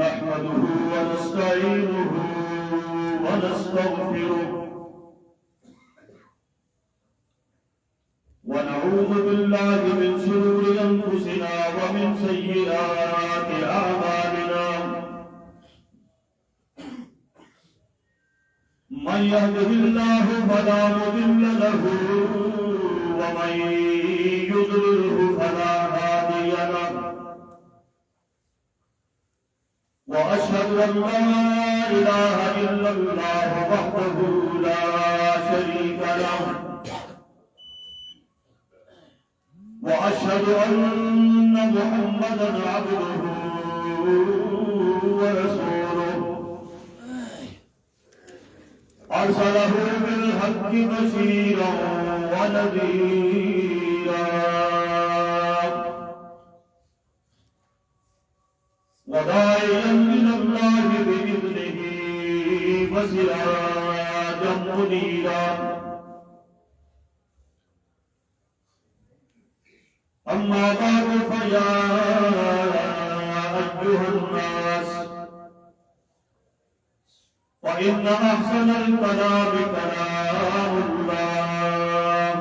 نحمده ونستعينه ونستغفره ونعوذ بالله من شرور أنفسنا ومن سيئات أعمالنا من يهده الله فلا مضل له ومن يضلله فلا هادي له وأشهد أن لا إله إلا الله وحده لا شريك له وأشهد أن محمدا عبده ورسوله أرسله بالحق بشيرا ونذيرا وداعيا إلى الله بإذنه وسراجا منيرا أما بعد فيا أيها الناس فإن أحسن الكلام كلام الله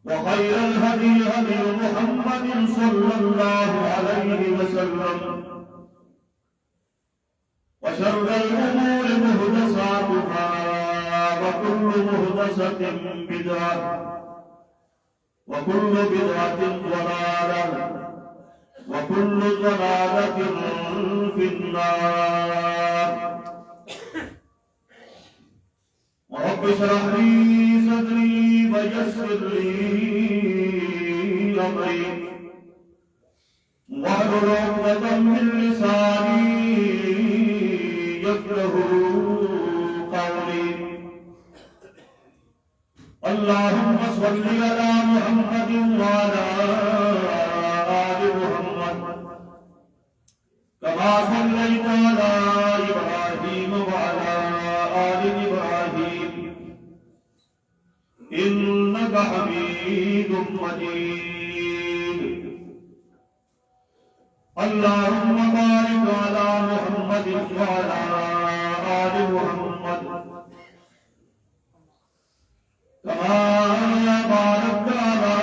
وخير الهدي هدي محمد صلى الله عليه وسلم وشر الأمور محدثاتها وكل محدثة بدعة وكل بدعة ضلالة وكل ضلالة في النار رب اشرح لي صدري ويسر لي أمري واحلل عقدة من لساني يفقهوا قولي اللهم صل على محمد وعلى آل محمد كما صليت على إبراهيم وعلى آل إبراهيم إنك حميد مجيد اللهم بارك على محمد وعلى آل محمد كما باركت على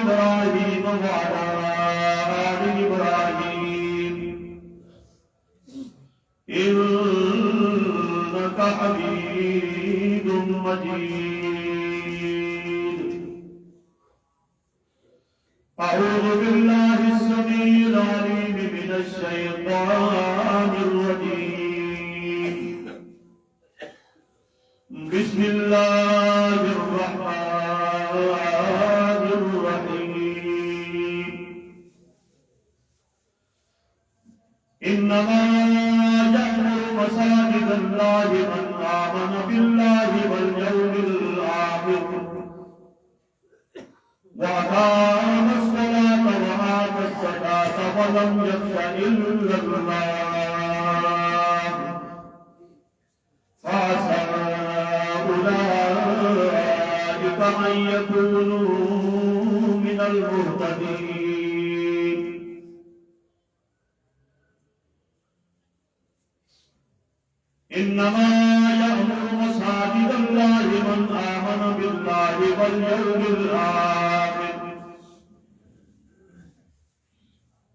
إبراهيم وعلى آل إبراهيم إنك حميد مجيد أعوذ بالله السميع العليم من الشيطان الرجيم بسم الله الرحمن الرحيم إنما يأمر مساجد الله من آمن بالله واليوم الآخر وأقام الصلاة وآتى الزكاة ولم يخش إلا الله فعسى أولئك أن يكونوا من المهتدين إنما يأمر مساجد الله من آمن بالله واليوم الآخر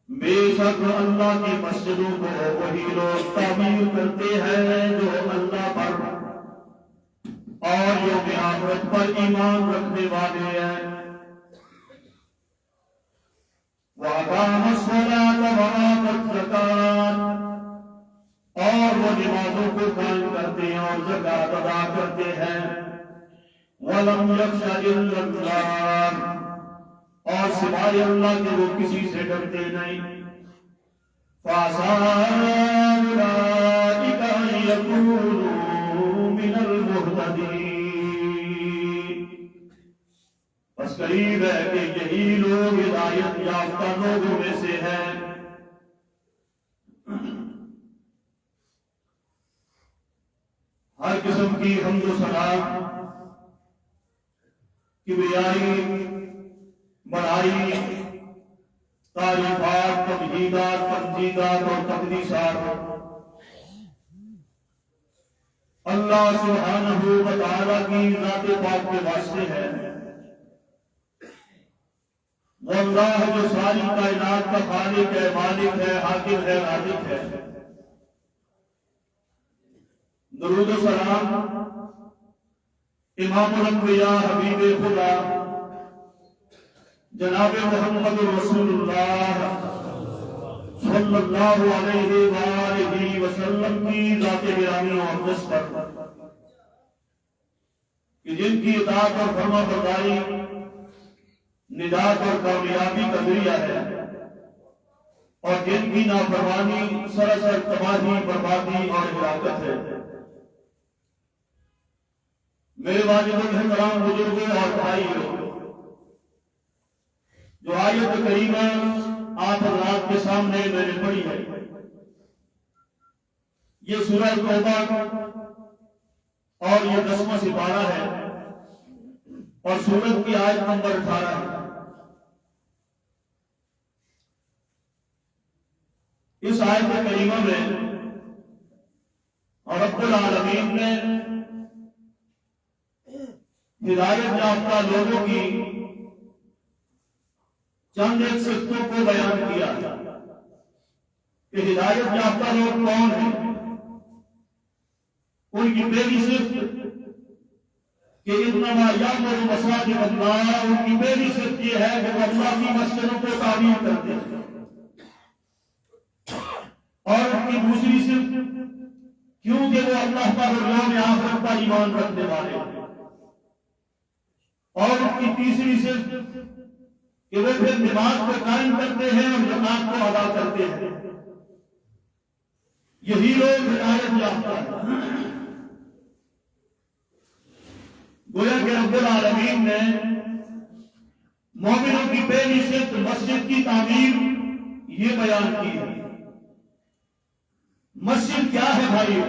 بے شک اللہ کی مسجدوں کو وہی لوگ تعمیر کرتے ہیں جو اللہ پر اور یوم آخرت پر ایمان رکھنے والے ہیں وَأَقَامَ الصَّلَاةَ وَآتَى الزَّكَاةَ اور وہ نمازوں کو قائم کرتے ہیں اور زکات ادا کرتے ہیں وَلَمْ يَخْشَ إِلَّا اللَّهَ اور سوائے اللہ کے وہ کسی سے ڈرتے نہیں فَعَسَىٰ أُولَٰئِكَ أَن يَكُونُوا مِنَ الْمُهْتَدِينَ بس قریب ہے کہ یہی لوگ ہدایت یافتہ لوگوں میں سے ہیں ہر قسم کی حمد و ثنا کبریائی، بڑائی، تعریفات، تمجیدات، تمجیدات اور تقدیسات اللہ سبحانہ و تعالی کی ذات پاک کے واسطے ہے۔ وہ اللہ ہے جو ساری کائنات کا خالق ہے، مالک ہے، حاکم ہے، رازق ہے۔ درود و سلام امام الانبیاء حبیب خدا جناب محمد رسول اللہ صلی اللہ علیہ وآلہ وسلم کی ذات گرامی و اقدس پر کہ جن کی اطاعت اور فرما برداری نجات اور کامیابی کا ذریعہ ہے، اور جن کی نافرمانی سراسر تباہی، بربادی اور ہلاکت ہے۔ میرے واجب الحترام بزرگوں اور بھائیوں، جو آیت کریمہ آپ حضرات کے سامنے میں نے پڑھی ہے، یہ سورہ توبہ اور یہ 10واں سپارہ ہے اور سورت کی آیت نمبر 18 ہے۔ اس آیت کریمہ میں رب العالمین نے ہدایت یافتہ لوگوں کی چند ایک صفتوں کو بیان کیا کہ ہدایت یافتہ لوگ کون ہیں۔ ان کی پہلی صفت کہ انما یامر مساجد اللہ، ان کی پہلی صفت یہ ہے کہ وہ اللہ کی مسجدوں کو تعمیر کرتے ہیں، اور ان کی دوسری صفت کیونکہ وہ اللہ پر اور یوم آخرت پر ایمان رکھنے والے ہیں، اور ان کی تیسری صفت کہ وہ پھر نماز کو قائم کرتے ہیں اور زکات کو ادا کرتے ہیں۔ یہی لوگ ہدایت یافتہ ہیں۔ گویا کہ رب العالمین نے مومنوں کی پہلی صفت مسجد کی تعمیر یہ بیان کی ہے۔ مسجد کیا ہے بھائیو،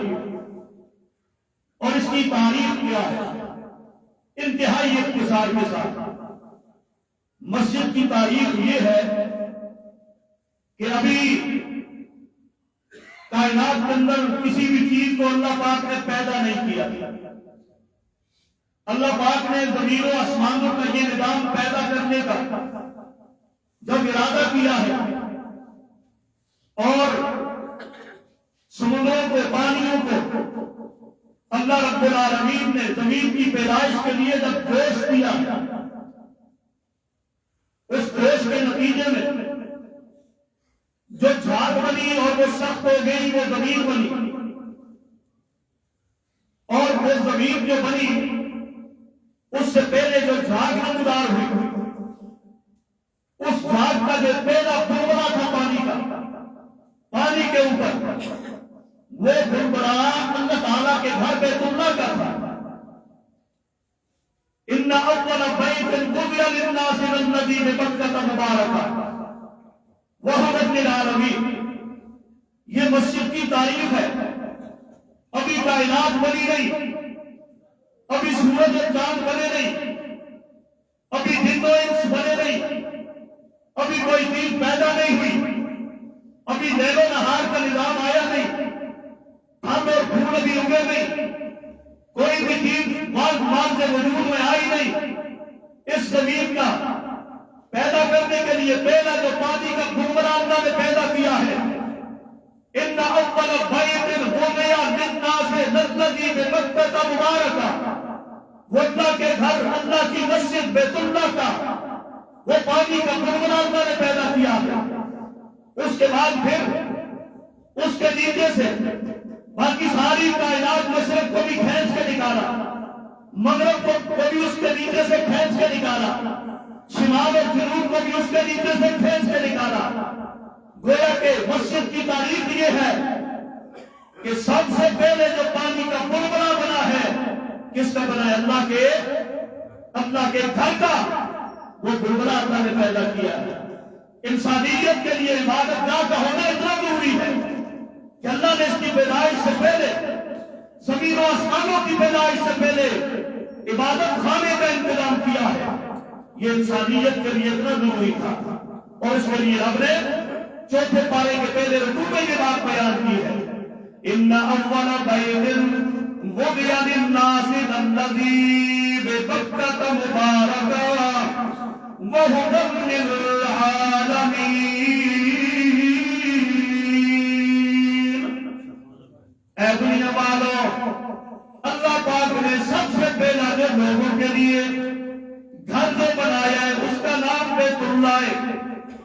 اور اس کی تعریف کیا ہے؟ انتہائی اختصار کے ساتھ مسجد کی تعریف یہ ہے کہ ابھی کائنات کے اندر کسی بھی چیز کو اللہ پاک نے پیدا نہیں کیا۔ اللہ پاک نے زمین و آسمانوں کا یہ نظام پیدا کرنے کا جب ارادہ کیا ہے، اور سمندروں کو، پانیوں کو اللہ رب العالمین نے زمین کی پیدائش کے لیے جب جوش دیا، اس جوش کے نتیجے میں جو جھاگ بنی اور وہ سخت ہو گئی، وہ زمین بنی، اور وہ زمین جو بنی اس سے پہلے جو جھاگ نمودار ہوئی، اس جھاگ کا جو پہلا بلبلا تھا پانی کا، پانی کے اوپر وہ بلبلا اللہ تعالیٰ کے گھر بیت اللہ کا تھا۔ ان اول بیت وضع للناس الذی ببکۃ مبارکہ وہدی للعالمین، یہ مسجد کی تعریف ہے۔ ابھی کائنات بنی نہیں، ابھی سورج اور چاند بنے نہیں، ابھی جن و انس بنے نہیں، ابھی کوئی چیز پیدا نہیں ہوئی، ابھی لیل و نہار کا نظام آیا نہیں، ہم اور پھول ابھی اگے نہیں، کوئی بھی چیز مال سے وجود میں آئی نہیں۔ اس زمین کا پیدا کرنے کے لیے پہلا جو پانی کا بلبلا اللہ نے پیدا کیا ہے، ان اول بیت وضع للناس الذی ببکۃ مبارکہ، وہ اللہ کے گھر، اللہ کی مسجد بیت اللہ کا وہ پانی کا بلبلا اللہ نے پیدا کیا ہے۔ اس کے بعد پھر اس کے نیچے سے باقی ساری کائنات، مشرق کو بھی کھینچ کے نکالا، مغرب کو بھی اس کے نیچے سے کھینچ کے نکالا، شمال اور جنوب کو بھی اس کے نیچے سے کھینچ کے نکالا۔ گویا کہ مسجد کی تعریف یہ ہے کہ سب سے پہلے جو پانی کا بلبلا بنا ہے، کس کا بنا ہے؟ اللہ کے گھر کا وہ بلبلا اللہ نے پیدا کیا ہے۔ انسانیت کے لیے عبادت گاہ کا ہونا اتنا ضروری ہے کہ اللہ نے اس کی پیدائش سے پہلے، زمین و آسمانوں کی پیدائش سے پہلے عبادت خانے کا انتظام کیا ہے، یہ انسانیت کے لیے اتنا ضروری تھا، اور اس کے لیے رب نے چوتھے پارے کے پہلے رکوع میں یہ بات بیان کی ہے، ان اول بیت وضع للناس الذی ببکۃ مبارکا وہدی للعالمین۔ اے دنیا والو، اللہ پاک نے سب سے پہلا جو لوگوں کے لیے گھر جو بنایا ہے اس کا نام بیت اللہ ہے،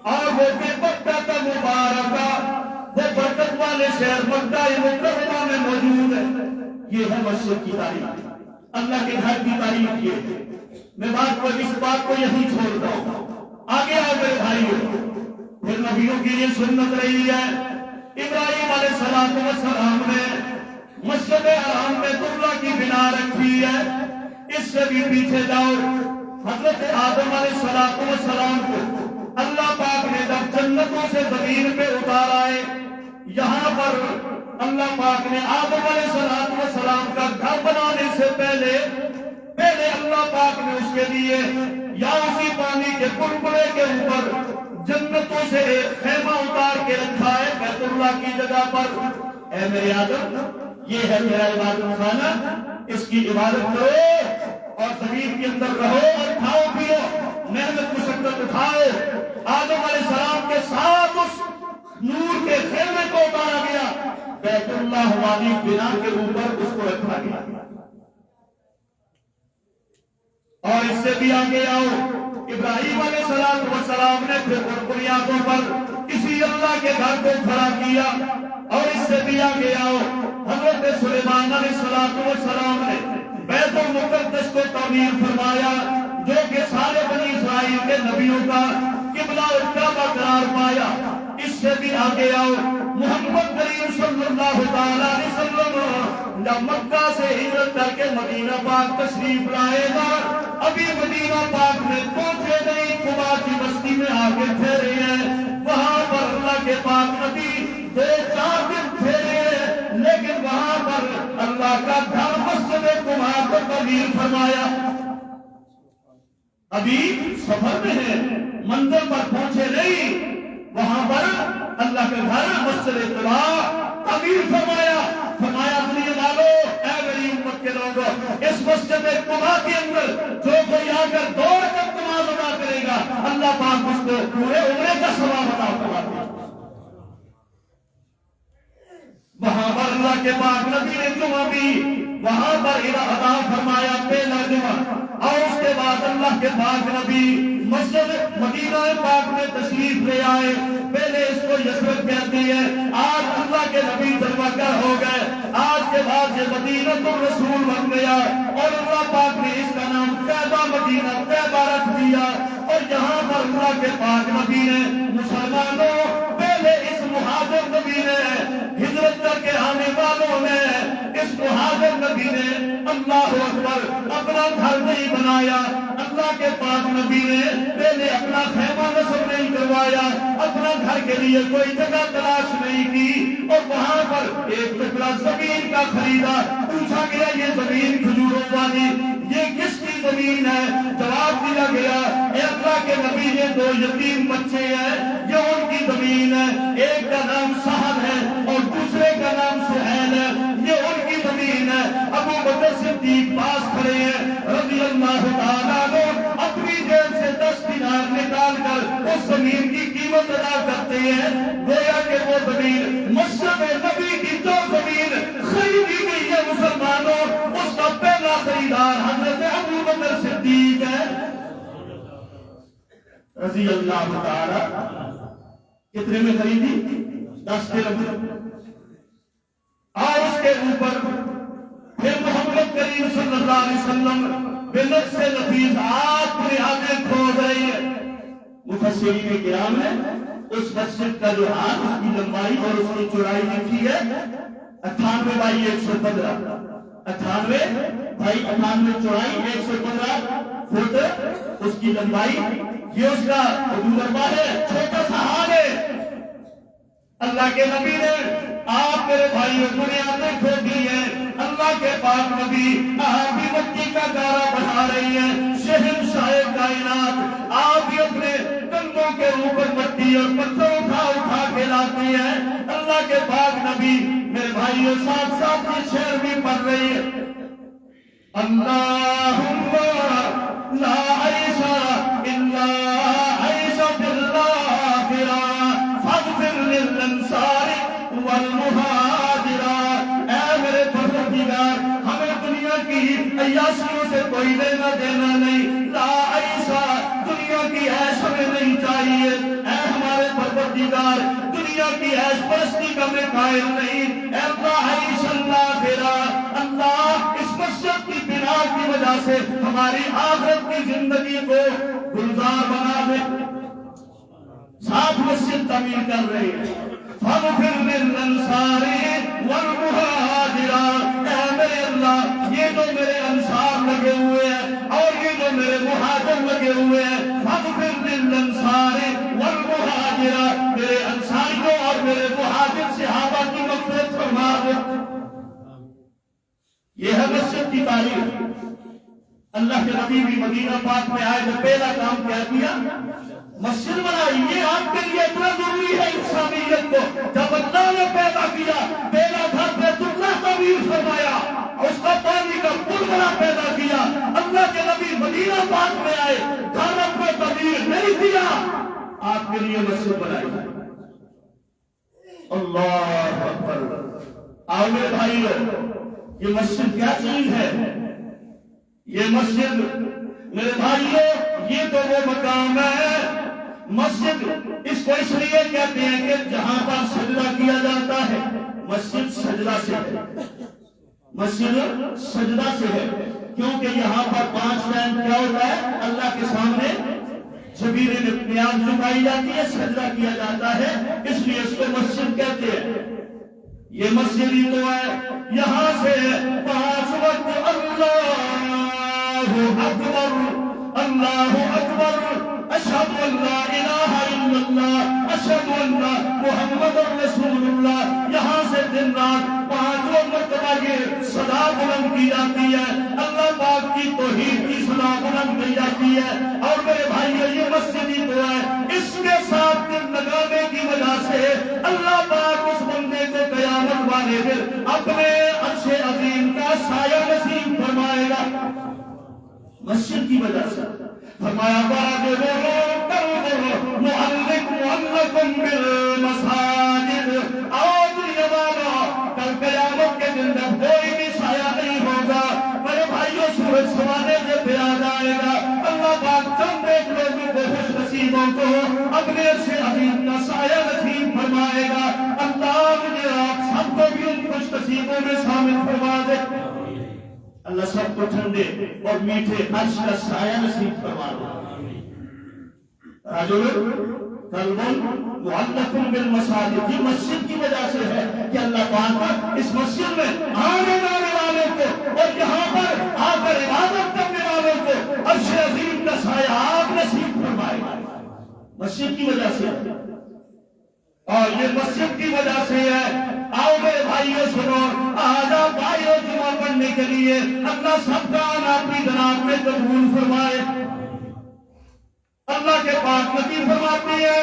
اور وہ ببکۃ مبارکہ، وہ برکت والے شہر مکہ مکرمہ میں موجود ہے۔ یہ ہے مسجد کی تاریخ، اللہ کے گھر کی تاریخ یہ ہے۔ میں اس بات کو یہی چھوڑتا ہوں، آگے آؤ میرے بھائیو، پھر نبیوں کی یہ سنت رہی ہے، ابراہیم علیہ السلام نے مسجد حرام بیت اللہ کی بنا رکھی ہے۔ اس سے بھی پیچھے جاؤ، حضرت آدم علیہ السلام کو اللہ پاک نے جب جنتوں سے زمین پہ اتارا ہے، یہاں پر اللہ پاک نے آدم علیہ السلام کا گھر بنانے سے پہلے اللہ پاک نے اس کے لیے یا اسی پانی کے کنکرے کے اوپر جنتوں سے ایک خیمہ اتار کے رکھا ہے بیت اللہ کی جگہ پر۔ اے میرے آدم، یہ ہے میرا عبادت خانہ، اس کی عبادت کرو اور زمین کے اندر رہو اور کھاؤ پیو، محنت مشقت اٹھاؤ۔ آدم علیہ السلام کے ساتھ اس نور کے خیمے کو اتارا گیا، بیت اللہ والی بنا کے اوپر اس کو رکھا گیا۔ اور اس سے بھی آگے آؤ، ابراہیم علیہ السلام نے پھر بنیادوں پر اسی اللہ کے گھر کو کھڑا کیا۔ اور اس سے بھی آگے آؤ، حضرت سلیمان علیہ السلام نے بیت المقدس کو تعمیر فرمایا، جو کہ سارے بنی اسرائیل کے نبیوں کا قبلہ اور کعبہ قرار پایا۔ اس سے بھی آگے آؤ، محمد کریم صلی اللہ تعالیٰ علیہ وسلم جب مکہ سے ہجرت کر کے مدینہ پاک تشریف لائے گا، ابھی مدینہ پاک میں پہنچے نہیں، قباء کی بستی میں آگے ٹھہرے ہیں، وہاں پر اللہ کے پاک نبی 2-4 دن ٹھہرے ہیں، لیکن وہاں پر اللہ کا گھر مسجد قباء کو تعمیر فرمایا۔ ابھی سفر میں ہے، منزل پر پہنچے نہیں، وہاں پر اللہ کے گھر مسجد قباء تعمیر فرمایا۔ فرمایا دنیا والو، اے میری امت کے لوگوں، اس مسجد قباء کے اندر جو کوئی آ کر 2 رکعت نماز ادا کرے گا، اللہ پاک اس کو پورے عمرے کا ثواب عطا فرماتے ہیں۔ وہاں پر اللہ کے پاک نبی نے جمعہ بھی وہاں پر ادا فرمایا، پہلا جمعہ، اور اس کے بعد اللہ کے پاک نبی مسجد مدینہ پاک میں تشریف لے آئے۔ پہلے اس کو یثرب کہتے ہیں، آج اللہ کے نبی جلوہ گر ہو گئے، آج کے بعد یہ مدینہ الرسول بن گیا، اور اللہ پاک نے اس کا نام طیبہ مدینہ طیبہ رکھ دیا۔ اور یہاں پر اللہ کے پاک نبی نے مسلمانوں، پہلے اس مہاجر نبی نے، ہجرت کر کے آنے والوں نے، اس مہاجر نبی نے اللہ اکبر اپنا گھر نہیں بنایا، اللہ کے پاک نبی نے پہلے اپنا خیمہ نصب نہیں کروایا، اپنا گھر کے لیے کوئی جگہ تلاش نہیں کی، اور وہاں پر ایک ٹکڑا زمین کا خریدا۔ پوچھا گیا یہ زمین کھجوروں والی یہ کس کی زمین ہے؟ جواب دیا گیا، اے اللہ کے نبی، یہ 2 یتیم بچے ہیں، یہ ان کی زمین ہے، ایک کا نام سہل ہے اور دوسرے کا نام سہیل ہے، یہ ان کی زمین ہے۔ ابو بکر صدیق پاس کھڑے ہیں رضی اللہ تعالیٰ عنہ، اپنی جیب سے 10 دینار نکال کر اس زمین کی قیمت ادا کرتے ہیں، گویا کہ وہ زمین مسجد نبی کی جو زمین خریدی گئی ہے مسلمانوں، اس کا پہلا خریدار حضرت ابو بکر صدیق ہے رضی اللہ تعالیٰ۔ کتنے میں خریدی؟ 10 درہم۔ اور اس کے اوپر پھر محمد کریم صلی اللہ علیہ وسلم بنفس نفیس آپ بنیادیں کھود رہی ہیں۔ مفسرین کرام نے اس مسجد کا جو ہاتھ، اس کی لمبائی اور اس کی چوڑائی لکھی ہے 98 بائی 115، 98 بائی 98 چوڑائی 115 فٹ اس کی لمبائی، یہ اس کا مربع ہے، چھوٹا سا ہال ہے۔ اللہ کے نبی نے آپ میرے بھائیوں بنیادیں کھودی ہیں، اللہ کے پاک نبی آپ بھی مٹی کا گارا بنا رہی ہیں، شہنشاہ کائنات آپ بھی اپنے کندھوں کے اوپر مٹی اور پتھر اٹھا کے لاتی ہیں۔ اللہ کے پاک نبی میرے بھائیوں ساتھ ساتھ یہ شعر بھی پڑھ رہی ہے، اللہم لا عیش الا عیش فی الآخرہ فاغفر للانصار والمہاجرہ۔ اے میرے پروردگار، ہمیں دنیا کی عیاشیوں سے کوئی لینا دینا نہیں، لا عیش، دنیا کی عیش ہمیں نہیں چاہیے۔ اے ہمارے پروردگار، دنیا کی عیش پرستی کا میں قائل نہیں۔ اے اللہ عیش الآخرہ، اللہ اس مسجد کی بنا کی وجہ سے ہماری آخرت کی زندگی کو گلزار بنا دے۔ ساتھ مسجد تعمیر کر رہے ہیں، فاغفر للانصار والمہاجرہ۔ اے میرے اللہ، یہ جو میرے انصار لگے ہوئے ہیں اور یہ جو میرے مہاجر لگے ہوئے ہیں، فاغفر للانصار والمہاجرہ، میرے انصاریوں اور میرے مہاجر صحابہ کی مغفرت فرما دے۔ یہ ہے مسجد کی تاریخ۔ اللہ کے نبی بھی مدینہ پاک میں آئے تو پہلا کام کیا کیا؟ مسجد بنائی۔ یہ آپ کے لیے اتنا ضروری ہے انسانیت کو، جب اللہ نے پیدا کیا پہلا گھر بیت اللہ تعمیر فرمایا، اس کا پانی کا پل بنا پیدا کیا۔ اللہ کے نبی مدینہ پاک میں آئے، گھر اپنے تعمیر نہیں کیا، آپ کے لیے مسجد بنائی۔ اللہ اکبر۔ آؤ میرے بھائیو، یہ مسجد کیا چیز ہے؟ یہ مسجد میرے بھائیو، یہ تو وہ مقام ہے، مسجد اس کو اس لیے کہتے ہیں کہ جہاں پر سجدہ کیا جاتا ہے، مسجد سجدہ سے ہے، مسجد سجدہ سے ہے، کیونکہ یہاں پر 5 ٹائم کیا ہوتا ہے؟ اللہ کے سامنے جبیر نیاز چکائی جاتی ہے، سجدہ کیا جاتا ہے، اس لیے اس کو مسجد کہتے ہیں۔ یہ مسجد ہی تو ہے، یہاں سے 5 وقت اللہ اکبر، اللہ اکبر، اشہد ان لا الہ الا اللہ، اشہد ان محمد رسول اللہ، یہاں سے دن رات 5 مرتبہ یہ صدا بلند کی جاتی ہے، اللہ پاک کی توحید کی صدا بلند کی جاتی ہے۔ اور میرے بھائیو، یہ مسجد ہی تو ہے، اس کے ساتھ دل لگانے کی وجہ سے اللہ پاک اس بندے کو قیامت والے دن اپنے عرش عظیم کا سایہ نصیب فرمائے گا، مسجد کی وجہ سے۔ فرمایا مُعَلِّكُمْ بِالْمَسَاجِدِ، آؤ دنیا والو، کل قیامت کے دن جب کوئی بھی سایہ نہیں ہوگا، میرے بھائیوں سورج سوانے سے پہ آ جائے گا، اللہ پاک چند ایک لوگوں کو خوش نصیبوں کو اپنے عرش عظیم کا سایہ نصیب فرمائے گا۔ اللہ مجھے آپ سب کو بھی ان خوش نصیبوں میں شامل فرما دے۔ اللہ سب کو ٹھنڈے اور میٹھے عرش کا سایہ نصیب فرما دے۔ رجل قلب معلق بالمساجد، یہ مسجد کی وجہ سے ہے کہ اللہ پاک اس مسجد میں آنے جانے والوں کو اور یہاں پر آ کر عبادت کرنے والوں کو عرش عظیم کا سایہ آپ نصیب فرمائے، مسجد کی وجہ سے ہے۔ اور یہ مسجد کی وجہ سے ہے۔ آؤ میرے بھائیوں سنو، آج آپ آئے ہو جمعہ پڑھنے کے لیے، اللہ سب کا آنا اپنی جناب میں قبول فرمائے۔ اللہ کے پاک نبی فرماتی ہے،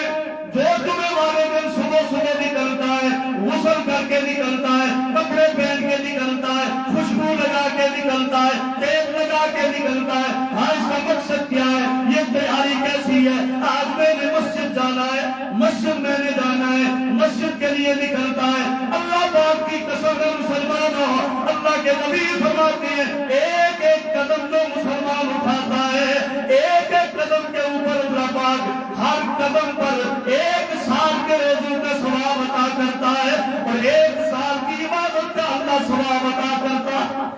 جو جمعے والے دن صبح صبح نکلتا ہے، غسل کر کے نکلتا ہے، کپڑے پہن کے نکلتا ہے، خوشبو لگا کے نکلتا ہے، تیل لگا کے نکلتا ہے، ہاں اس کا مقصد کیا ہے؟ یہ تیاری کیسی ہے؟ آج میں نے مسجد جانا ہے، مسجد میں نے جانا ہے، مسجد کے لیے نکلتا ہے۔ اللہ پاک کی قسم ہے مسلمانوں، اللہ کے نبی فرماتے ہیں، ایک ایک قدم جو مسلمان اٹھاتا ہے، ایک ایک قدم کے اوپر اللہ پاک ہر قدم پر 1 سال کے روزوں کا ثواب عطا کرتا ہے، اور 1 سال کی عبادت کا اللہ ثواب عطا کرتا ہے۔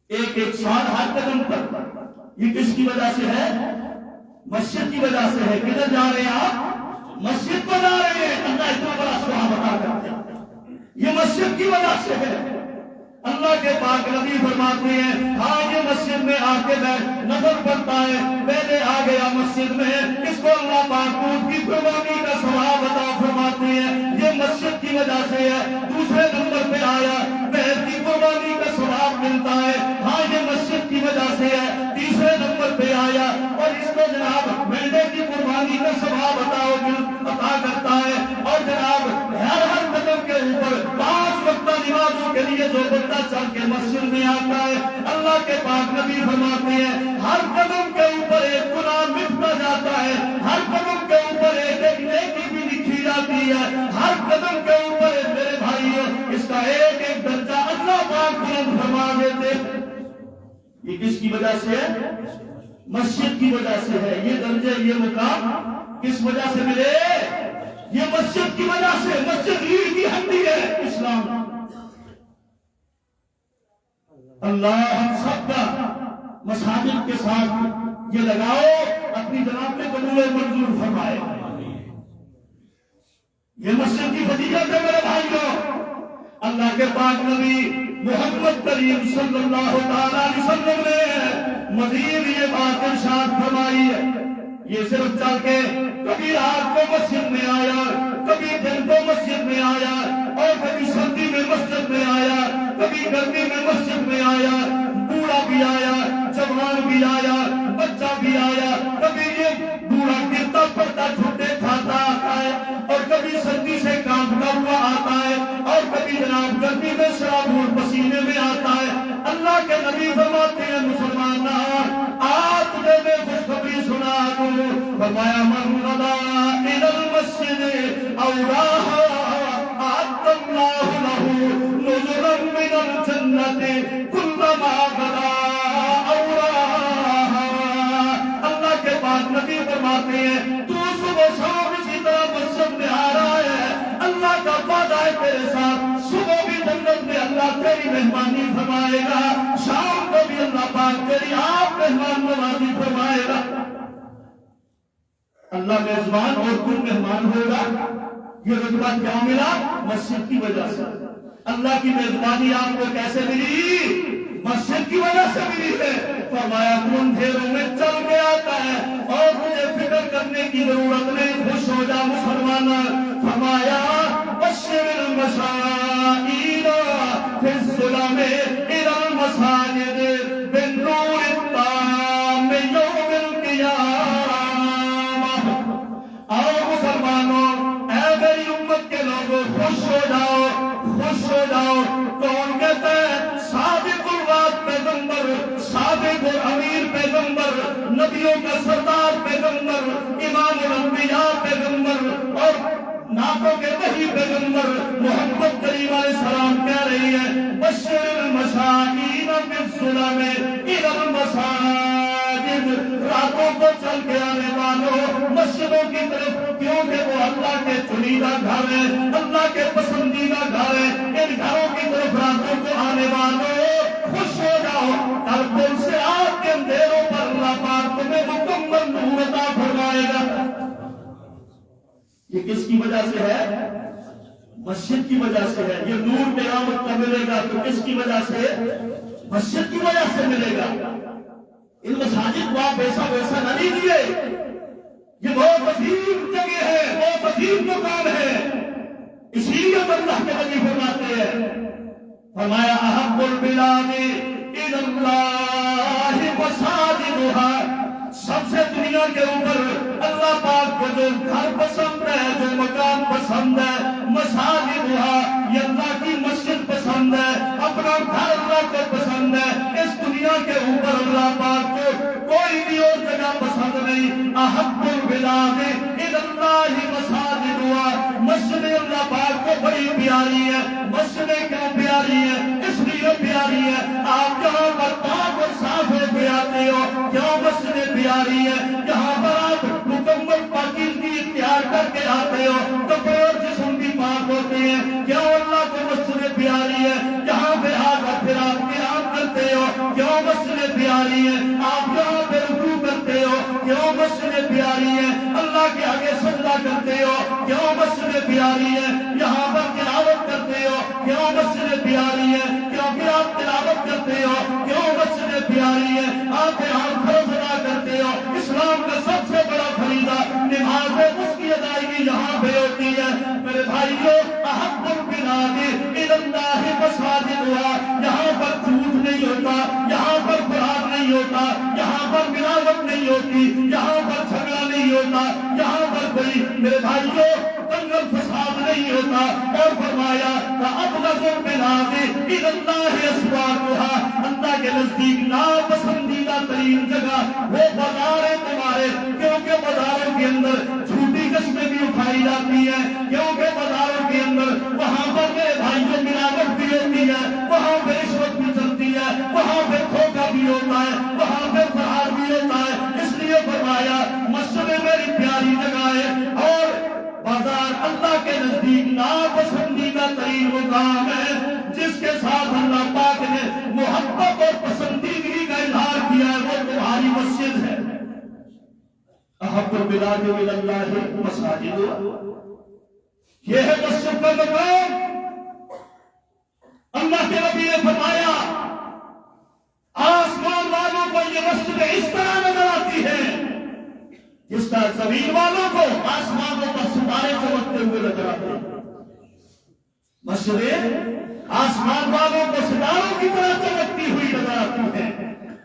ایک سال ہر قدم پر۔ یہ کس کی وجہ سے ہے؟ مسجد کی وجہ سے ہے۔ کدھر جا رہے ہیں آپ؟ مسجد کو جا رہے ہیں، اللہ اتنا بڑا ثواب عطا کرتا ہے، یہ مسجد کی وجہ سے ہے۔ اللہ کے پاک نبی فرماتے ہیں، ہاں یہ مسجد میں آ کے میں نفل پڑھتا ہے، پہلے آ گیا مسجد میں، اس کو اللہ پاک اونٹ کی قربانی کا ثواب عطا فرماتے ہیں، یہ مسجد کی وجہ سے ہے۔ دوسرے نمبر پہ آیا، بیت کی اور اس کو جناب ملنے کی قربانی کا ثواب عطا کرتا ہے. اور جناب ہر قدم کے اوپر 5 وقتہ نمازوں کے لیے جو بندہ چل کے مسجد میں آتا ہے, اللہ کے پاک نبی فرماتے ہیں ہر قدم کے اوپر ایک گناہ مٹتا جاتا ہے, ہر قدم کے اوپر ایک نیکی بھی لکھی جاتی ہے, ہر قدم کے اوپر میرے بھائیوں اس کا ایک ایک درجہ اللہ پاک بلند فرما دیتے. یہ کس کی وجہ سے ہے؟ مسجد کی وجہ سے ہے. یہ درجے یہ مقام کس وجہ سے ملے؟ یہ مسجد کی وجہ سے. مسجد ریڑھ کی ہڈی ہے اسلام. اللہ ہم سب کا مساجد کے ساتھ یہ لگاؤ اپنی جناب میں قبول و منظور فرمائے. یہ مسجد کی فضیلت ہے میرے بھائیوں. اللہ کے پاک نبی محمد کریم صلی اللہ تعالی علیہ وسلم نے مزید یہ بات ارشاد فرمائی ہے. یہ صرف چل کے کبھی رات کو مسجد میں آیا, کبھی دن کو مسجد میں آیا, اور کبھی سردی میں مسجد میں آیا, کبھی گرمی میں مسجد میں آیا, بوڑھا بھی آیا, جوان بھی آیا, بچہ بھی آیا, کبھی یہ بوڑھا گرتا پڑتا چھوٹے کھاتا آتا ہے, اور کبھی سردی سے کانپتا ہوا آتا ہے, اور کبھی جناب گرمی میں شراب اور پسینے میں آتا ہے. اللہ کے نبی فرماتے ہیں مسلمان آج تجھے میں خوشخبری سنا دوں. فرمایا من غدا الى المسجد او راها اعد اللہ له نزلا من الجنة كلما غدا او راها. اللہ کے پاک نبی فرماتے ہیں تو صبح شام اسی طرح مسجد میں آ رہا ہے, اللہ کا وعدہ ہے تیرے ساتھ. صبح بھی جنت میں اللہ تیری مہمانی فرمائے گا, شام کو بھی اللہ پاک تیری آپ مہمان نوازی فرمائے گا. اللہ میزبان اور تم مہمان ہوگا. یہ رتبہ کیا ملا؟ مسجد کی وجہ سے. اللہ کی میزبانی آپ کو کیسے ملی؟ مسجد کی وجہ سے ملی ہے. فرمایا تو اندھیروں میں چل کے آتا ہے اور مجھے فکر کرنے کی ضرورت نہیں, خوش ہو جا مسلمان. فرمایا بشر المشائین فی الظلم الی المساجد بالنور التام یوم القیامہ. آؤ مسلمانوں, اے میری امت کے لوگوں, خوش ہو جاؤ, خوش ہو جاؤ. کون کہتا ہے؟ صادق الوعد پیغمبر, صادق الامیر پیغمبر, نبیوں کا سردار پیغمبر, امام الانبیاء پیغمبر, اور نعتوں کے وحی پیغمبر محمد کریم علیہ السلام کہہ رہی ہے بشر المشائین فی الظلم الی المساجد. راتوں کو چل کے آنے والوں مسجدوں کی طرف, کیونکہ وہ اللہ کے چنیدہ گھر ہیں, اللہ کے پسندیدہ گھر ہیں. ان گھروں کی طرف راتوں کو آنے والوں خوش ہو جاؤ. کل دن سے آپ کے اندھیروں پر اللہ پاک تمہیں مکمل نور عطا فرمائے گا. یہ کس کی وجہ سے ہے؟ مسجد کی وجہ سے ہے. یہ نور قیامت کا ملے گا تو کس کی وجہ سے؟ مسجد کی وجہ سے ملے گا. ان مساجد کو آپ ایسا ویسا نہ لیجیے, یہ بہت عظیم جگہ ہے, بہت عظیم مقام ہے. اسی لیے اللہ کے نبی فرماتے ہیں, فرمایا احب البلاد الی اللہ مساجدها. سب سے دنیا کے اوپر اللہ پاک کو جو گھر پسند ہے, جو مکان پسند ہے, مساجدها, یہ اللہ کی مسجد پسند ہے, اپنا گھر اللہ کو پسند ہے. اس دنیا کے اوپر اللہ پاک کو کوئی بھی اور جگہ پسند نہیں. احب البلاد الی اللہ مساجدها. مسجد اللہ پاک کو بڑی پیاری ہے. مسجدیں کیوں پیاری ہے؟ اس لیے پیاری ہے آپ جہاں پر پاک اور صاف ہو کے آتے ہو. کیوں مسجدیں پیاری ہے؟ جہاں پر آپ مکمل پاکیزگی اختیار کر کے آتے ہو, کپڑے اور جسم بھی پاک ہوتے ہیں. کیوں اللہ کو مسجدیں پیاری ہے؟ جہاں پہ آپ پھر آپ قیام کرتے ہو. کیوں مسجدیں پیاری ہے؟ آپ جہاں پہ رکوع کرتے ہو. کیوں مسجدیں پیاری ہے؟ اللہ کے آگے سجدہ کرتے ہو. کیوں مسجدیں پیاری ہے؟ یہاں پر تلاوت کرتے ہو. کیوں مسجدیں پیاری ہے؟ کیونکہ آپ تلاوت کرتے ہو. کیوں مسجدیں پیاری ہے؟ آپ یہاں فرض ادا کرتے ہو. اسلام کا سب سے بڑا فریضہ نماز ہے, اس کی ادائیگی یہاں پہ ہوتی ہے. میرے بھائیوں, احب البلاد الی اللہ مساجدها. یہاں پر جھوٹ نہیں ہوتا, یہاں پر فراڈ نہیں ہوتا, یہاں پر ملاوٹ نہیں ہوتی. میرے بھائیوں دنگل فساد نہیں ہوتا. اور فرمایا ابغض البلاد الی اللہ اسواقها، اللہ کے نزدیک ناپسندیدہ ترین جگہ وہ بازار ہے تمہارے، کیونکہ بازاروں کے اندر جھوٹی قسمیں بھی اٹھائی جاتی ہیں، کیونکہ بازاروں کے اندر وہاں پر میرے بھائیوں ملاوٹ بھی ہوتی ہے، وہاں پہ رشوت بھی چلتی ہے، وہاں پہ دھوکہ بھی ہوتا ہے، وہاں پہ فرار بھی ہوتا ہے. اس لیے فرمایا مسجد میری پیاری جگہ ہے اور بازار اللہ کے نزدیک ناپسندیدہ ترین مقام ہے جس کے ساتھ اللہ پاک نے محبت اور پسندیدگی کا اظہار کیا ہے، وہ تمہاری مسجد ہے. احب البلاد الی اللہ مساجد، یہ ہے مسجد کا مقام. اللہ کے نبی نے فرمایا آسمان والوں کو یہ مسجد اس طرح نظر آتی ہے جس طرح زمین والوں کو آسمانوں پر ستارے چمکتے ہوئے نظر آتے ہیں. مسجد آسمان والوں کو ستاروں کی طرح چمکتی ہوئی نظر آتی ہے.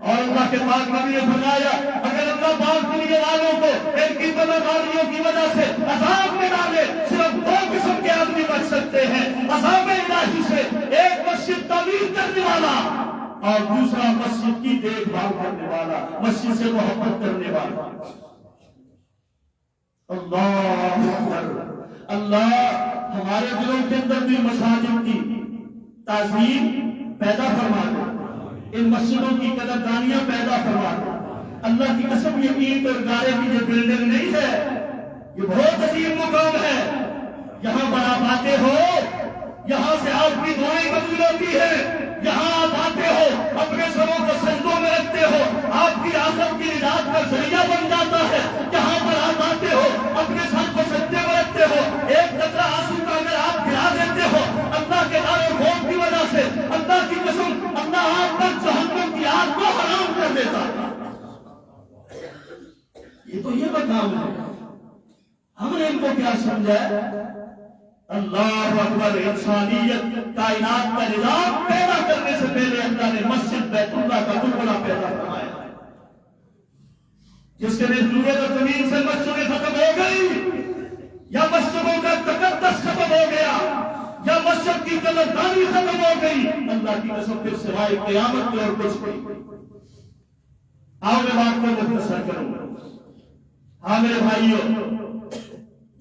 اور اللہ کے پاک نبی نے فرمایا اگر اللہ پاک دنیا والوں کو ان کی بدکاریوں کی وجہ سے عذاب میں ڈالے صرف دو قسم کے آدمی بچ سکتے ہیں عذاب الہی سے، ایک مسجد تعمیر کرنے والا اور دوسرا مسجد کی دیکھ بھال کرنے والا، مسجد سے محبت کرنے والا. اللہ اکبر. اللہ ہمارے دلوں کے اندر بھی مساجد کی تعظیم پیدا فرما دے، ان مسجدوں کی قدردانیاں پیدا فرما دے. اللہ کی قسم یہ اینٹ اور گارے کی یہ بلڈنگ نہیں ہے، یہ بہت عظیم مقام ہے. یہاں پر آپ آتے ہو، یہاں سے آپ کی دعائیں قبول ہوتی ہیں. یہاں آپ آتے ہو، اپنے سروں کو سجدوں میں رکھتے ہو، آپ کی آخرت کی نجات کا ذریعہ بن جاتا ہے. یہاں پر آپ آتے ہو، اپنے سر کو سجدے میں رکھتے ہو، ایک قطرہ آنسو کا اگر آپ گرا دیتے ہو اللہ کے ڈر اور خوف کی وجہ سے، اللہ کی قسم اللہ آپ پر جہنم کی آگ کو حرام کر دیتا ہے. یہ تو یہ مقام ہے. ہم نے ان کو کیا سمجھا ہے؟ اللہ اکبر. انسانیت کائنات کا نظام پیدا کرنے سے پہلے اللہ نے مسجد بیت اللہ کا ٹکڑا پیدا فرمایا. جس کے لیے ضرورت اور زمین سے مسجدیں ختم ہو گئی، یا مسجدوں کا تقدس ختم ہو گیا، یا مسجد کی قدردانی ختم ہو گئی، اللہ کی قسم پھر سوائے قیامت کے اور کچھ نہیں. آؤ میں بات کو مختصر کروں. ہاں میرے بھائیوں،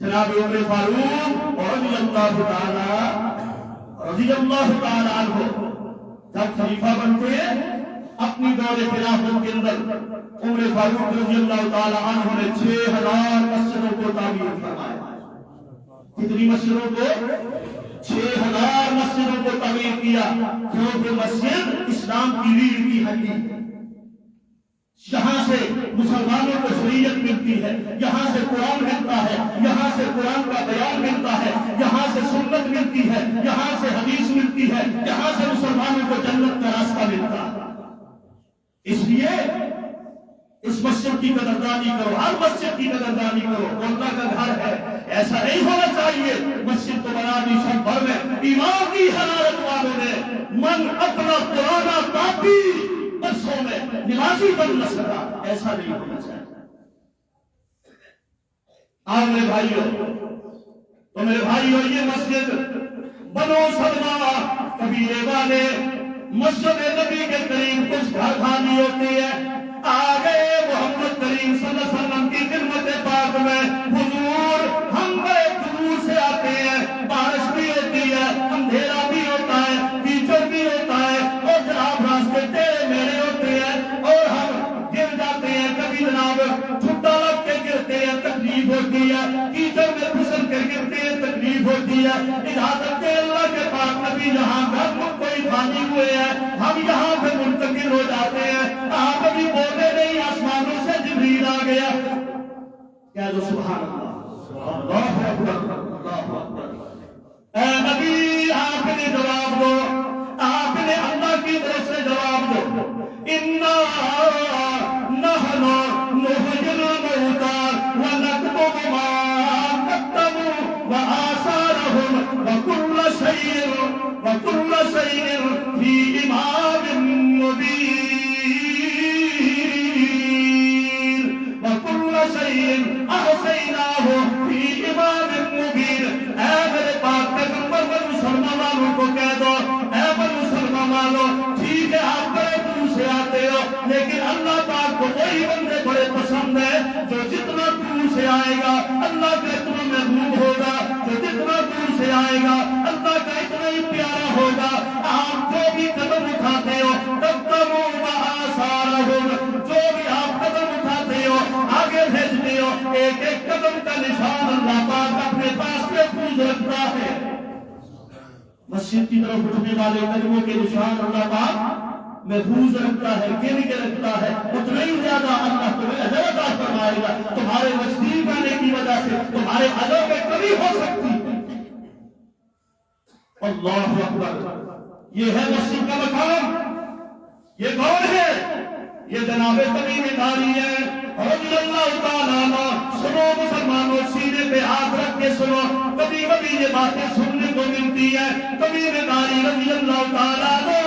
جناب عمر فاروق رضی اللہ تعالی عنہ جب خلیفہ بنتے ہیں اپنی دور خلافت کے اندر عمر فاروق رضی اللہ تعالی عنہ نے 6000 مسجدوں کو تعمیر فرمایا. کتنی مسجدوں کو؟ 6000 مسجدوں کو تعمیر کیا، کیونکہ مسجد اسلام کی ریڑھ کی ہڈی ہے. یہاں سے مسلمانوں کو شریعت ملتی ہے، یہاں سے قرآن ملتا ہے، یہاں سے قرآن کا بیان ملتا ہے، یہاں سے سنت ملتی ہے، یہاں سے حدیث ملتی ہے، یہاں سے مسلمانوں کو جنت کا راستہ ملتا ہے. اس لیے اس مسجد کی قدردانی کرو، ہر مسجد کی قدردانی کرو. اللہ کا گھر ہے، ایسا نہیں ہونا چاہیے مسجد تو بنا دی سب بھر میں ایمان کی حرارت والوں نے من اپنا پرانا کاپی برسوں میں نمازی بن نہ سکا، ایسا نہیں ہونا چاہیے. آج میرے بھائیوں، تو میرے بھائیوں یہ مسجد بنو سلمہ قبیلے والے مسجد نبی کے قریب کچھ گھر خالی ہوتی ہے. آ گئے محمد کریم صلی اللہ علیہ وسلم کی خدمت پاک میں، حضور ہم بڑے دور سے آتے ہیں، بارش بھی ہوتی ہے، اندھیرا بھی ہوتا ہے، کیچڑ بھی ہوتا ہے، اور جناب راستے ٹیڑھے میڑھے ہوتے ہیں اور ہم گر جاتے ہیں، کبھی جناب چھٹا لگ کے گرتے ہیں، تکلیف ہوتی ہے، کیچڑ میں پھسل کے گرتے ہیں، تکلیف ہوتی ہے. اجازت دے اللہ کے پاک نبی، یہاں گھر کوئی خالی ہوئے ہیں، ہم یہاں پہ منتقل ہو جاتے ہیں. آپ ابھی بولے نہیں، آسمانوں سے جبریل آ گیا. کہہ دو سبحان اللہ، اللہ اکبر، اللہ اکبر. اے نبی آپ نے جواب دو، آپ نے اللہ کی طرف سے جواب دو. اِنَّا نَحْنُ نُحْيِي الْمَوْتَىٰ وَنَكْتُبُ مَا قَدَّمُوا وَآثَارَهُمْ وَكُلَّ شَيْءٍ فِي إِمَامٍ مُّبِينٍ وَكُلَّ شيء أحصيناه في إمام مبين. اے میرے پاک پیغمبر بنو سلمہ والوں کو کہہ دو، اے بنو سلمہ والوں، ٹھیک ہے آپ بڑے دور سے آتے ہو، لیکن اللہ پاک کو وہی بندے بڑے پسند ہے جو جتنا دور سے آئے گا اللہ کا اتنا محبوب ہوگا، جو جتنا دور سے آئے گا اللہ کا اتنا ہی پیارا ہوگا. آپ جو بھی قدم اٹھاتے ہو تبتغوا آثارہم، جو بھی آپ قدم اٹھاتے ہو آگے بھیجتے ہو، ایک ایک قدم کا نشان اللہ پاک اپنے پاس محفوظ رکھتا ہے. مسجد کی طرف اٹھنے والے قدموں کے نشان اللہ پاک محفوظ رکھتا ہے، گن کے رکھتا ہے. اتنا ہی زیادہ اللہ تمہیں اجر عطا فرمائے گا. تمہارے نزدیک آنے کی وجہ سے تمہارے اجر میں کمی ہو سکتی ہے. اللہ اکبر. یہ ہے مسجد کا مقام. یہ کون ہے؟ یہ جناب تمیم داری ہے رضی اللہ تعالیٰ عنہ. سنو مسلمانوں، سینے پہ ہاتھ رکھ کے سنو. کبھی کبھی یہ باتیں سننے کو ملتی ہے. تمیم داری رضی اللہ تعالیٰ عنہ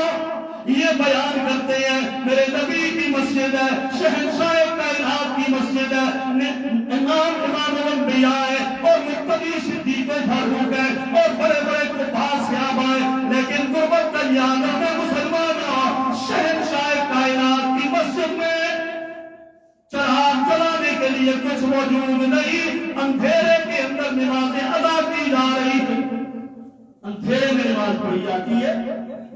یہ بیان کرتے ہیں میرے نبی کی مسجد ہے، شہنشاہ کائنات کی مسجد ہے، امام الانبیاء ہے اور مقتدی صدیق فاروق ہے اور بڑے بڑے کفار صحابہ ہیں، لیکن غربت کا یہ عالم ہے مسلمانوں، شہنشاہ کائنات کی مسجد میں چراغ جلانے کے لیے کچھ موجود نہیں. اندھیرے کے اندر نمازیں ادا کی جا رہی ہیں. اندھیرے میں نماز پڑھی جاتی ہے،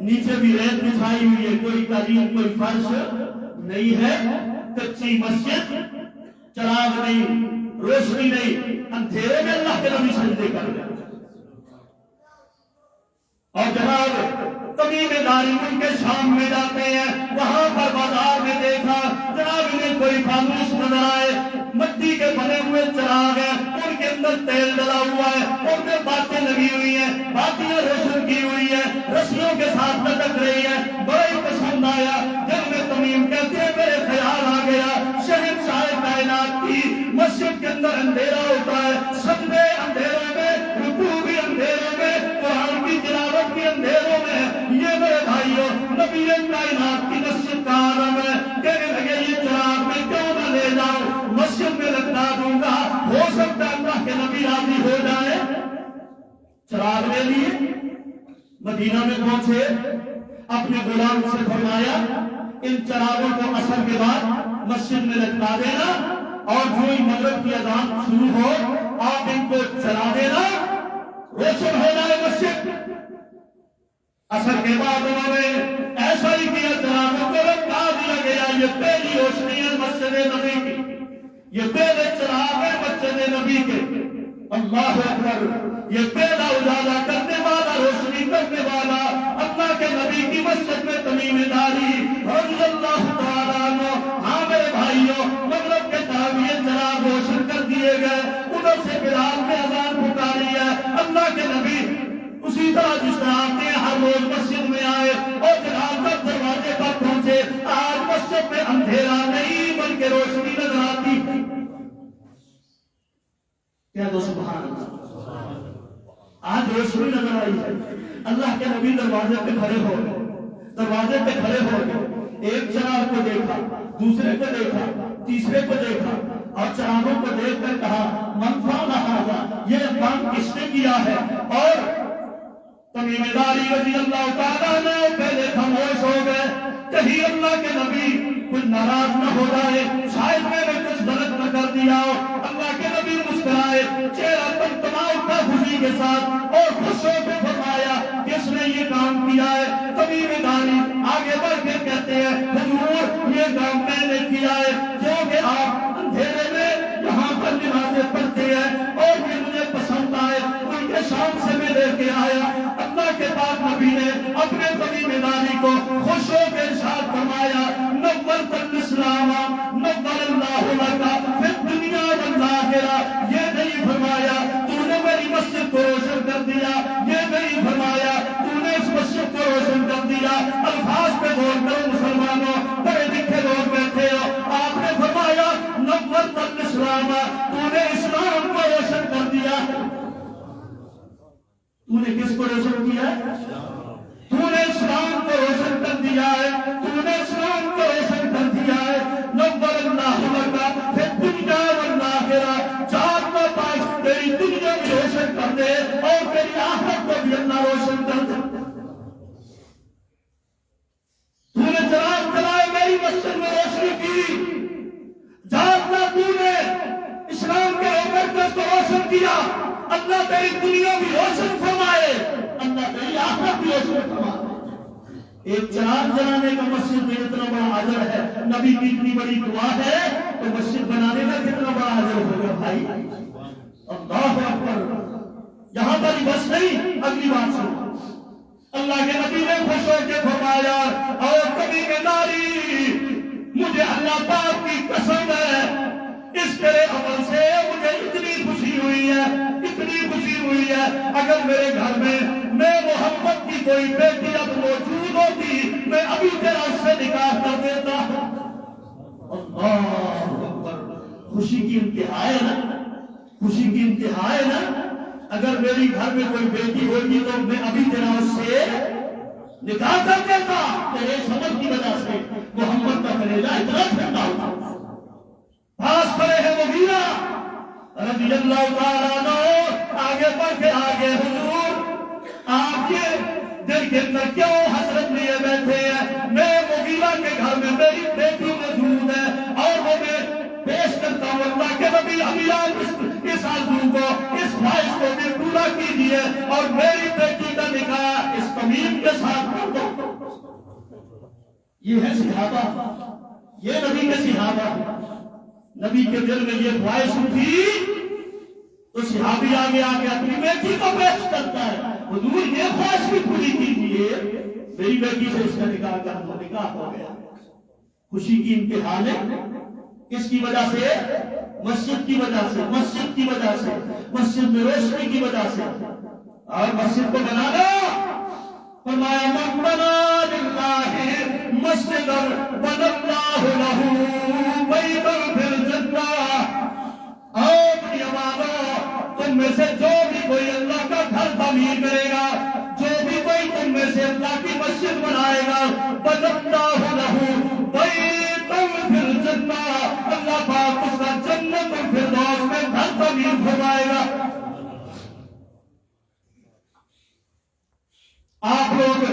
نیچے بھی ریت بچھائی ہوئی ہے، کوئی قالین کوئی فرش نہیں ہے، کچی مسجد، چراغ نہیں، روشنی نہیں، اندھیرے میں اللہ کے نبی سجدے کر رہے ہیں. اور جناب تمیم داری ان کے شام میں جاتے ہیں، وہاں پر بازار میں دیکھا جناب انہیں کوئی فانوس نظر آئے، مٹی کے بنے ہوئے چراغ ہیں، ان کے اندر تیل ڈلا ہوا ہے، ان میں باتیں لگی ہوئی ہیں، باتیاں روشن کی ہوئی ہیں، رسیوں کے ساتھ لٹک رہی ہیں. بڑا ہی پسند آیا. جب میں تمیم کہتے ہیں میرے خیال آ گیا شہنشاہ کائنات کی مسجد کے اندر اندھیرا ہوتا ہے، سجدے اندھیروں میں، رکوع بھی اندھیروں میں، قرآن کی تلاوت بھی اندھیروں میں. یہ میرے بھائیوں نبی کائنات کی مسجد کا عالم ہے. کہنے لگے یہ چراغ میں کیوں نہ لے جاؤں، مسجد میں لگا دوں گا، ہو سکتا ہے اللہ کے نبی راضی ہو جائے. چراغ لے لیے، مدینہ میں پہنچے، اپنے غلام سے فرمایا ان چراغوں کو عصر کے بعد مسجد میں لٹکا دینا اور جو ہی مغرب کی اذان شروع ہو آپ ان کو چلا دینا، روشن ہو جائے مسجد. عصر کے بعد انہوں نے ایسا ہی کیا، چراغوں کو لٹکا دیا گیا. یہ پہلی روشنی ہے مسجد نبی کی، یہ پہلے چراغ ہے مسجد نبی کے. اللہ اکبر. یہ پہلا اجالا کرنے والا، روشنی کرنے والا اللہ کے نبی کی مسجد میں تمیم داری رضی اللہ تعالیٰ عنہ. ہاں میرے بھائیوں مغرب کے تعبیر چراغ روشن کر دیے گئے. ادھر سے بلال نے اذان پکاری ہے. اللہ کے نبی اسی طرح جس طرح آتے ہیں ہر روز مسجد میں آئے اور بلال جب دروازے پر پہنچے، آج مسجد میں اندھیرا نہیں بلکہ روشنی نظر آتی. کیا دو سبحان اللہ. آج روشنی نظر آئی ہے. اللہ کے نبی دروازے پہ کھڑے ہو گئے، دروازے پہ کھڑے ہو گئے. ایک چراغ کو دیکھا، دوسرے کو دیکھا، تیسرے کو دیکھا اور چراغوں کو دیکھ کر کہا من فعل ھذا، یہ کام کس نے کیا ہے؟ اور تمیم داری رضی اللہ تعالیٰ عنہ پہلے خاموش ہو گئے. کہیں اللہ کے نبی کچھ ناراض نہ ہو جائے، شاید میں نے کچھ غلط نہ کر دیا ہو. اللہ کے نبی مسکرائے، چہرہ تمتما اٹھا خوشی کے ساتھ اور خوش ہو کے فرمایا کس نے یہ کام کیا ہے؟ تمیم داری آگے بڑھ کے کہتے ہیں حضور یہ کام میں نے کیا ہے کیونکہ آپ اندھیرے میں یہاں پر نمازیں پڑھتے ہیں اور یہ مجھے پسند آئے، ان کے شام سے میں لے کے آیا. اللہ کے پاک نبی نے اپنے تمیم داری کو خوش ہو کے ارشاد فرمایا نورت الاسلام نور اللہ لک فی الدنیا والآخرہ. یہ نہیں فرمایا تو نے میری مسجد کو روشن کر دیا، یہ نہیں فرمایا تو نے اس مسجد کو روشن کر دیا. الفاظ پہ غور کرو مسلمانوں، بڑے لکھے لوگ بیٹھے ہو. آپ نے فرمایا نورت الاسلام، تو نے اسلام کو روشن کر دیا. تو نے کس کو روشن کیا ہے؟ تو نے اسلام کو روشن کر دیا ہے، تو نے اسلام کو روشن کر دیا ہے. نور اللہ لک فی الدنیا والآخرہ روشن کیا، اللہ تیری دنیا بھی روشن فرمائے، اللہ تیری آخرت بھی روشن فرمائے۔ ایک چراغ جلانے کا مسجد میں اتنا بڑا اجر ہے، نبی کی اتنی بڑی دعا ہے، تو مسجد بنانے کا کتنا بڑا اجر ہوگا بھائی۔ اللہ اکبر۔ یہاں پر ہی بس نہیں، اگلی بات سنو۔ اللہ کے نبی نے خوش ہو کے فرمایا، اور کبھی کے ناری، مجھے اللہ پاک کی قسم ہے، اس تیرے عمل سے مجھے اتنی خوشی ہوئی ہے، اتنی خوشی ہوئی ہے، اگر میرے گھر میں محمد کی کوئی بیٹی اب موجود ہوتی، میں ابھی تیرا اس سے نکاح کر دیتا۔ اللہ اکبر۔ خوشی کی انتہا ہے نا، خوشی کی انتہا ہے نا۔ اگر میری گھر میں کوئی بیٹی ہوتی تو میں ابھی تیرا اس سے نکاح کر دیتا، تیرے سبب کی وجہ سے محمد کا کلیجہ اتنا ٹھنڈا ہوتا۔ پاس کھڑے ہیں مغیرہ رضی اللہ تعالیٰ عنہ، آگے بڑھ کے آگے، حضور آپ کے دل کے اندر کیوں حسرت لیے بیٹھے ہیں؟ میں مغیرہ کے گھر میں میری بیٹی موجود ہے، اور وہ میں پیش کرتا ہوں اللہ کے نبی، ابھی آپ اس آرزو کو، اس خواہش کو بھی پورا کیجیے، اور میری بیٹی کا نکاح اس تمیم کے ساتھ کر دو۔ یہ ہے صحابہ، یہ نبی کے صحابہ۔ نبی کے دل میں یہ خواہش اٹھی تو صحابی آگے آگے اپنی بیٹی کو پیش کرتا ہے، حضور یہ خواہش بھی پوری کیجیے، میری بیٹی سے اس کا نکاح کر دو۔ نکاح ہو گیا۔ خوشی کی انتہا ہے، کس کی وجہ سے؟ مسجد کی وجہ سے، مسجد کی وجہ سے، مسجد میں روشنی کی وجہ سے۔ اور مسجد کو بنا دو، فرمایا من بنا للہ مسجدا بنى اللہ لہ بیتا فی الجنہ۔ اور یمانو، تم میں سے جو بھی کوئی اللہ کا گھر تعمیر کرے گا، جو بھی کوئی تم میں سے اللہ کی مسجد بنائے گا، بنى اللہ لہ بیتا فی الجنہ، اللہ پاک اس کا جنت الفردوس میں گھر تعمیر فرمائے گا۔ آپ لوگ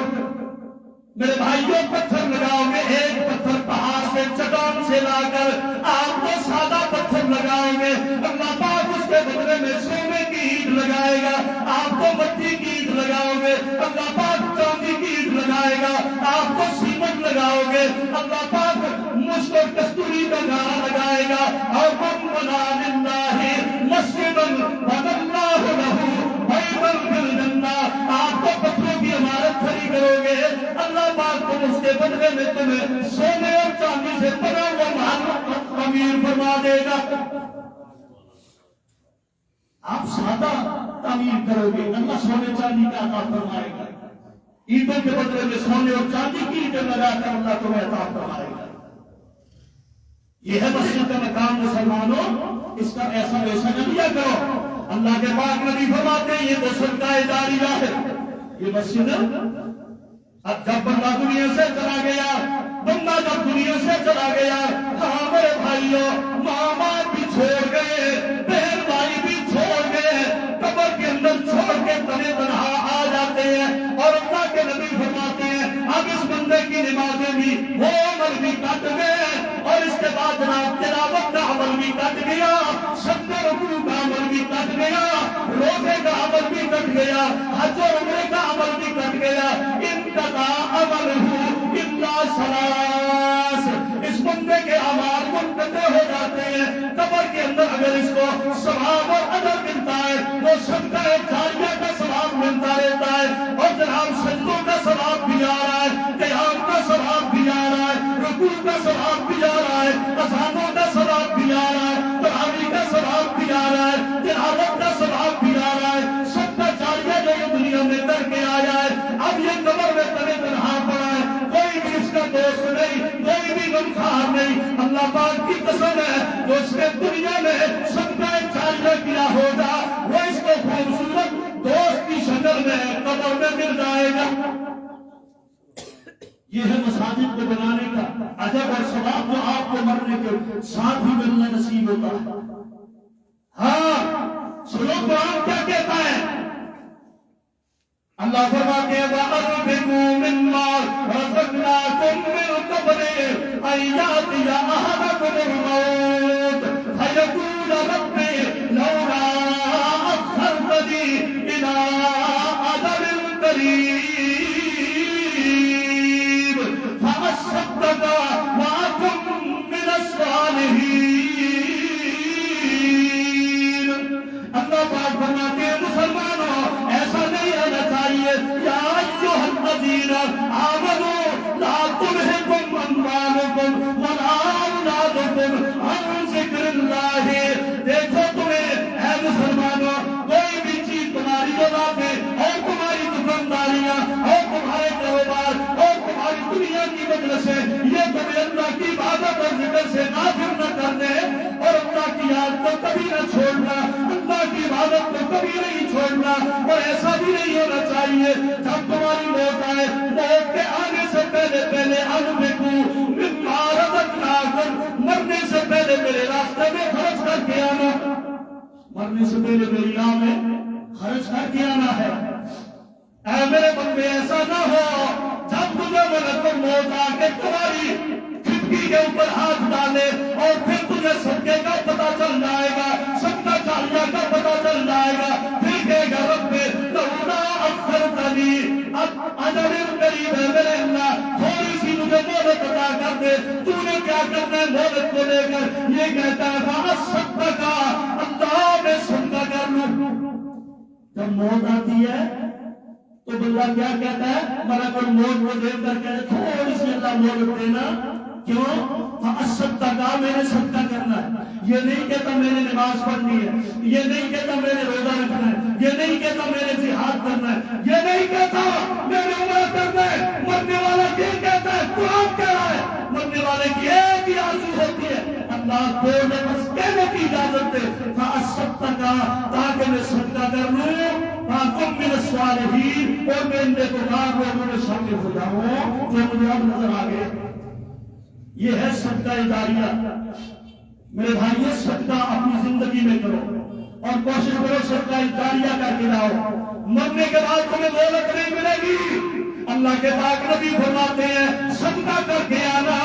میرے بھائیوں پتھر لگاؤ گے، ایک پتھر پہاڑ سے چٹان سے لا کر آپ کو سادہ پتھر لگاؤ گے، اللہ پاک اس کے بدلے میں سونے کی اینٹ لگائے گا۔ آپ کو مٹی کی اینٹ لگاؤ گے، اللہ پاک چاندی کی اینٹ لگائے گا۔ آپ کو سیمنٹ لگاؤ گے، اللہ پاک مشک اور کستوری کا گارا لگائے گا۔ اور من بنا للہ مسجدا بنى اللہ لہ بیتا فی الجنہ، آپ کو پتھروں کی عمارت کھڑی کرو گے، اللہ پاک تم اس کے بدلے میں تمہیں سونے اور چاندی سے بنا ہوا محل تعمیر فرما دے گا۔ آپ سادہ تعمیر کرو گے، اللہ سونے چاندی کا عطا فرمائے گا۔ اینٹوں کے بدلے میں سونے اور چاندی کی اینٹیں لگا کر اللہ تمہیں عطا فرمائے گا۔ یہ ہے مسجد کا مقام مسلمانوں، اس کا ایسا ویسا نہ لیا کرو۔ اللہ کے پاک نبی فرماتے ہیں یہ تو صدقہ جاریہ ہے۔ یہ مسجد اب جب بندہ دنیا سے چلا گیا، بندہ جب دنیا سے چلا گیا، ہاں میرے بھائیوں، ماں باپ بھی چھوڑ گئے، بہن بھائی بھی چھوڑ گئے، قبر کے اندر چھوڑ کے تنے تنہا آ جاتے ہیں، اور اللہ کے نبی فرماتے ہیں اب اس بندے کی نمازیں بھی، وہ عمل بھی کٹ گئے، اور اس کے بعد جناب تلاوت کا عمل بھی کٹ گیا، سجدے رکوع کا عمل بھی کٹ گیا، روزے کا عمل بھی کٹ گیا، حج اور عمرے کا عمل بھی کٹ گیا۔ انقطع عملہ الا ثلاث، اس بندے کے اعمال منقطع ہو جاتے ہیں۔ قبر کے اندر اگر اس کو ثواب اور اجر ملتا ہے، وہ صدقہ جاریہ کا ثواب ملتا رہتا ہے، اور جناب سجدوں کا ثواب بھی آ رہا ہے، قیام کا ثواب بھی آ رہا ہے، رکوع کا ثواب بھی آ رہا ہے، اذانوں کا ثواب بھی آ رہا ہے، تراویح کا ثواب بھی آ رہا ہے، تلاوت کا ثواب بھی آ رہا ہے۔ صدقہ جاریہ جو یہ دنیا میں کر کے آیا ہے، اب یہ قبر میں تنے تنہا پڑا ہے، کوئی بھی اس کا دوست نہیں، کوئی بھی غمخوار نہیں۔ اللہ پاک کی قسم ہے جو اس نے دنیا میں صدقہ جاریہ کیا ہوگا، وہ اس کو خوبصورت دوست کی شکل میں قبر میں مل جائے گا۔ یہ ہے مساجد کو بنانے کا اجر اور ثواب جو آپ کو مرنے کے ساتھ ہی ملنا نصیب ہوتا ہے۔ ہاں سنو قرآن کیا کہتا ہے، اللہ فرماتے ہیں وَأَنفِقُوا مِمَّا رَزَقْنَاكُم مِّن قَبْلِ أَن يَأْتِيَ أَحَدَكُمُ الْمَوْتُ فَيَقُولَ رَبِّ لَوْلَا سے غافل نہ کرنے اور اللہ کی یاد کو کبھی نہ چھوڑنا، اللہ کی عبادت کو کبھی نہیں چھوڑنا۔ اور ایسا بھی نہیں ہونا چاہیے جب تمہاری موت آئے، موت کے آنے سے پہلے انفقوا مما رزقناکم، مرنے سے پہلے میرے راستے میں خرچ کر کے آنا، مرنے سے پہلے میری راہ میں خرچ کر کے آنا ہے۔ اے میرے بندے ایسا نہ ہو جب تجھے ملک الموت آ کے تمہاری کھڑکی کے اوپر ہاتھ ڈالے اور پھر تجھے صدقے کا پتہ چل جائے گا، صدقہ جاریہ کا پتہ چل جائے گا، پھر کہے گا رب لولا اخرتنی، اب اجل قریب ہے میرے اللہ، تھوڑی سی مجھے مہلت عطا کر دے۔ تو نے کیا کرنا ہے مہلت کو لے کر؟ یہ کہتا ہے فاصدق، اللہ میں صدقہ کر لوں۔ جب موت آتی ہے تو بندہ کیا کہتا ہے؟ ملک الموت کو دیکھ کر کہتا ہے تھوڑی سی اللہ مہلت دینا، کیوں؟ فاصدق، میں نے صدقہ کرنا ہے۔ یہ نہیں کہتا میں نے نماز پڑھنی ہے، یہ نہیں کہتا میں نے روزہ رکھنا ہے، یہ نہیں کہتا میں نے جہاد کرنا ہے، یہ نہیں کہتا میں نے عمرہ کرنا ہے۔ مرنے والا یہ کہتا ہے، قرآن کہہ رہا ہے، مرنے والے کی ایک ہی آرزو ہوتی ہے اللہ کو نفس کہنے کی اجازت دے، فاصدق، تاکہ میں صدقہ کر لوں، فاکم من الصالحین، اور میں ان نیکوکار لوگوں میں شامل ہو جاؤں جو مجھے اب نظر آ گئے۔ یہ ہے صدقہ جاریہ۔ میرے بھائیو صدقہ اپنی زندگی میں کرو اور کوشش کرو صدقہ جاریہ کر کے لاؤ۔ مرنے کے بعد تمہیں دولت نہیں ملے گی، اللہ کے پاک نبی فرماتے ہیں صدقہ کر کے آنا،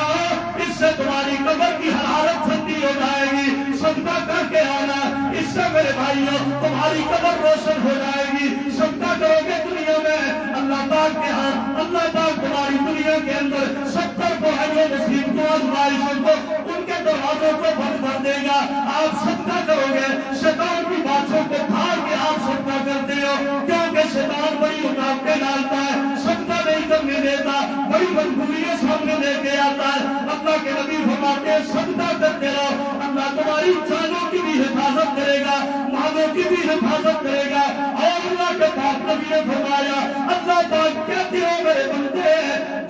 اس سے تمہاری قبر کی حرارت ٹھنڈی ہو جائے گی۔ صدقہ کر کے آنا، اس سے میرے بھائیو تمہاری قبر روشن ہو جائے گی۔ صدقہ کرو گے دنیا میں، اللہ پاک کے ہاں اللہ پاک تمہاری دنیا کے اندر 70 بہائیوں نصیب کو آزمائشوں کو ان کے دروازوں کو بند کر دے گا۔ آپ صدقہ کرو گے، شیطان کی باتوں کو پھاڑ کے آپ صدقہ کرتے ہو، کیونکہ شیطان بڑی رکاوٹیں ڈالتا ہے، صدقہ نہیں کرنے دیتا، بڑی مجبوریاں سامنے لے کے آتا ہے۔ اللہ کے نبی فرماتے ہیں صدقہ کرتے رہو، اللہ تمہاری جانوں کی بھی حفاظت کرے گا، مالوں کی بھی حفاظت کرے گا۔ اور اللہ کے پاک نبی نے فرمایا اللہ پاک کہتے ہو میرے بندے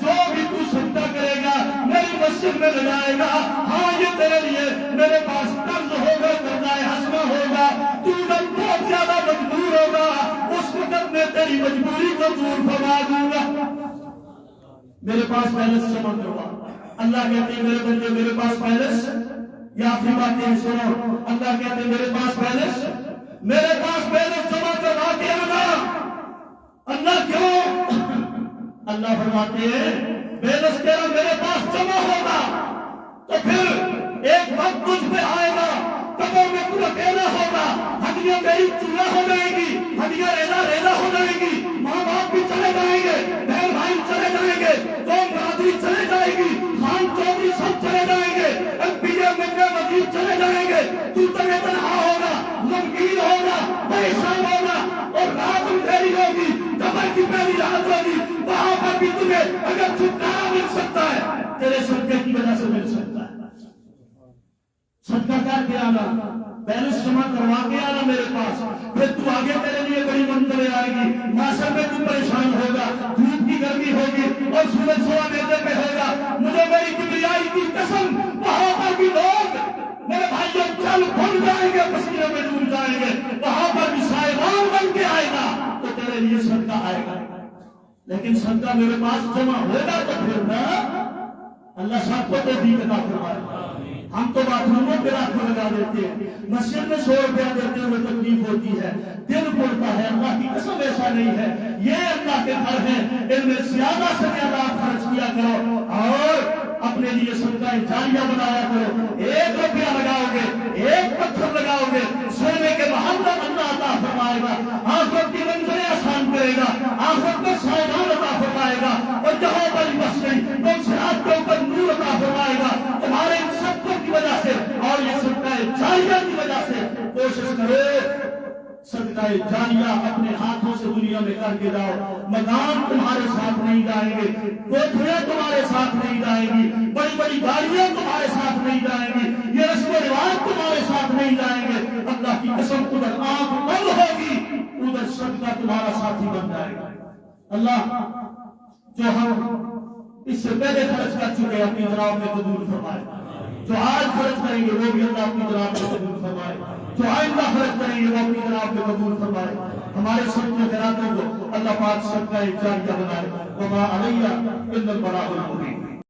جو بھی تو صدقہ کرے گا میری مسجد میں لگائے گا، ہاں یہ تیرے لیے میرے پاس قرض ہوگا، قرضہ حسنہ ہوگا، تو جب بہت زیادہ مجبور ہوگا اس وقت میں تیری مجبوری کو دور فرما دوں گا۔ میرے پاس بیلنس جمع کروا، اللہ کہتے ہیں میرے بندے میرے پاس بیلنس، یا اپنی باتیں سنو، اللہ کہتے ہیں میرے پاس بیلنس جمع کروا کے آنا۔ اللہ کیوں؟ اللہ فرماتے ہیں بیلنس تیرا میرے پاس جمع ہوگا تو پھر ایک وقت تجھ پہ آئے گا، قبر میں تو اکیلا ہوگا، ہڈیاں تیری چولہا ہو جائے گی، ہڈیاں ریزہ ہو جائے گی، ماں باپ بھی چلے جائیں گے، بہن بھائی چلے جائیں گے، قوم برادری چلے جائے گی، خان چودھری سب چلے جائیں گے، ایم پی اے ممبر وزیر چلے جائیں گے، تو تنہا تنہا ہوگا، غمگین ہوگا، پریشان ہوگا، اور رات اندھیری ہوگی، قبر کی پہلی رات ہوگی، وہاں پر بھی تمہیں اگر چھٹکارا مل سکتا ہے تیرے صدقے کی وجہ سے مل سکتا ہے۔ صدقہ کر کے آنا، بیلنس جمع کروا کے آنا میرے پاس، پھر تو آگے تیرے لیے بڑی منزلیں آئے گی۔ معاشر میں تو پریشان ہوگا، دھوپ کی گرمی ہوگی اور سورج سوا میدے پہ ہوگا، مجھے میری کبریائی کی قسم وہاں پر بھی لوگ میرے بھائیوں چل بھول جائیں گے، پسینے میں ڈوب جائیں گے، وہاں پر بھی سائبان بن کے آئے گا تو تیرے لیے صدقہ آئے گا۔ لیکن صدقہ میرے پاس جمع ہوگا تو پھر نا اللہ سب کو توفیق عطا فرمائے۔ ہم تو بات روموں پہ لاکھوں لگا دیتے ہیں، مسجد میں 100 روپیہ دیتے ہوئے تکلیف ہوتی ہے، دل پڑتا ہے۔ اللہ کی قسم ایسا نہیں ہے، یہ اللہ کے گھر ہے، ان میں زیادہ سے زیادہ خرچ کیا کرو اور اپنے لیے صدقہ جاریہ بنایا کرو۔ 1 روپیہ لگاؤ گے، 1 پتھر لگاؤ گے، سونے کے محل میں اللہ عطا فرمائے گا، آخرت کی منزلیں آسان کرے گا، آخرت میں سائبان عطا فرمائے گا، اور جہاں پر بس گئی تو صراط کے اوپر نور عطا فرمائے گا تمہارے ان صدقوں کی وجہ سے۔ اور یہ صدقہ جاریہ کی وجہ سے کوشش کرو صدقہ جاریہ اپنے ہاتھوں سے دنیا میں کر کے جاؤ۔ مکان تمہارے ساتھ نہیں جائیں گے، کوٹھیاں تمہارے ساتھ نہیں جائیں گی، بڑی بڑی گاڑیاں تمہارے ساتھ نہیں جائیں گی، یہ رسم و رواج تمہارے ساتھ نہیں جائیں گے۔ اللہ کی قسم ادھر آنکھ بند ہوگی، ادھر صدقہ تمہارا ساتھی بن جائے گا۔ اللہ جو ہم اس سے پہلے خرچ کر چکے اپنی جناب میں قبول فرمائے۔ جو آج خرچ کریں گے وہ بھی اللہ اپنی جناب میں قبول فرمائے، جو آئندہ خرچ کریں گے وہ اپنی جناب میں قبول فرمائے، ہمارے سب کے خیراتوں کو اللہ پاک صدقہ جاریہ بنائے۔ وما علیہ الا البلاغ المبین۔